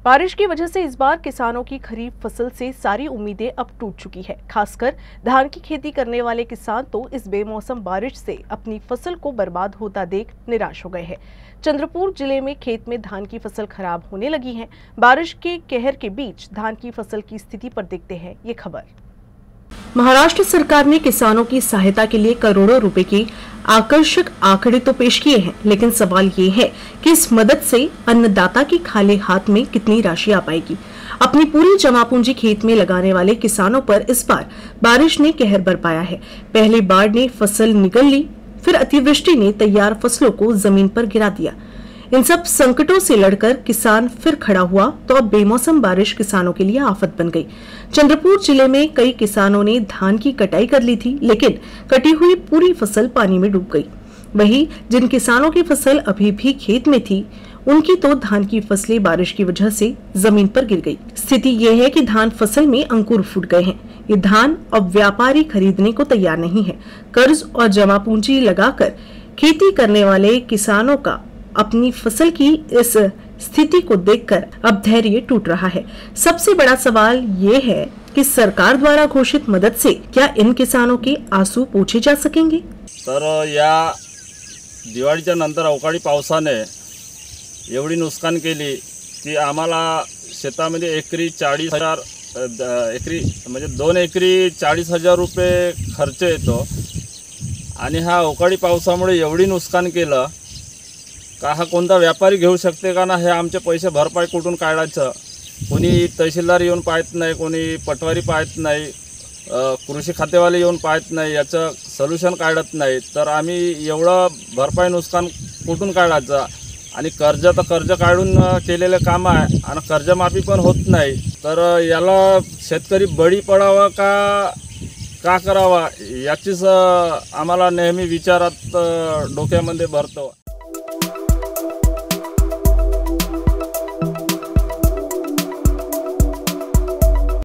बारिश की वजह से इस बार किसानों की खरीफ फसल से सारी उम्मीदें अब टूट चुकी है। खासकर धान की खेती करने वाले किसान तो इस बेमौसम बारिश से अपनी फसल को बर्बाद होता देख निराश हो गए हैं। चंद्रपुर जिले में खेत में धान की फसल खराब होने लगी है। बारिश के कहर के बीच धान की फसल की स्थिति पर देखते हैं ये खबर। महाराष्ट्र सरकार ने किसानों की सहायता के लिए करोड़ों रुपए के आकर्षक आंकड़े तो पेश किए हैं, लेकिन सवाल ये है कि इस मदद से अन्नदाता की खाली हाथ में कितनी राशि आ पाएगी। अपनी पूरी जमा पूंजी खेत में लगाने वाले किसानों पर इस बार बारिश ने कहर बरपाया है। पहले बाढ़ ने फसल निगल ली, फिर अतिवृष्टि ने तैयार फसलों को जमीन पर गिरा दिया। इन सब संकटों से लड़कर किसान फिर खड़ा हुआ तो अब बेमौसम बारिश किसानों के लिए आफत बन गई। चंद्रपुर जिले में कई किसानों ने धान की कटाई कर ली थी, लेकिन कटी हुई पूरी फसल पानी में डूब गई। वहीं जिन किसानों की फसल अभी भी खेत में थी, उनकी तो धान की फसलें बारिश की वजह से जमीन पर गिर गई। स्थिति ये है कि धान फसल में अंकुर फूट गए हैं। ये धान अब व्यापारी खरीदने को तैयार नहीं है। कर्ज और जमा पूंजी लगाकर खेती करने वाले किसानों का अपनी फसल की इस स्थिति को देखकर अब धैर्य टूट रहा है। सबसे बड़ा सवाल ये है कि सरकार द्वारा घोषित मदद से क्या इन किसानों के आंसू पोंछे जा सकेंगे? तर या दिवाळीच्या नंतर अवकाळी पावसाने एवढी नुकसान केली की आम्हाला शेतामध्ये एकरी 40,000 एकरी म्हणजे 2 एकरी 40,000 रुपये खर्च येतो आणि हा अवकाळी पावसामुळे एवढी नुकसान केलं का हा कोणता व्यापारी घेऊ शकते का ना? हे आमचे पैसे भरपाई कुठून काढायचं? कोणी तहसीलदार येऊन पाहत नाही, कोणी पटवारी पाहत नाही, कृषी खातेवाले येऊन पाहत नाही, याचं सोल्युशन काढत नाही। तर आम्ही एवढं भरपाई नुकसान कुठून काढायचं? आणि कर्ज काढून केलेले काम आहे आणि कर्जमाफी पण होत नाही। तर याला शेतकरी बळी पडावा का करावा याचीच आम्हाला नेहमी विचारात डोक्यामध्ये भरतो।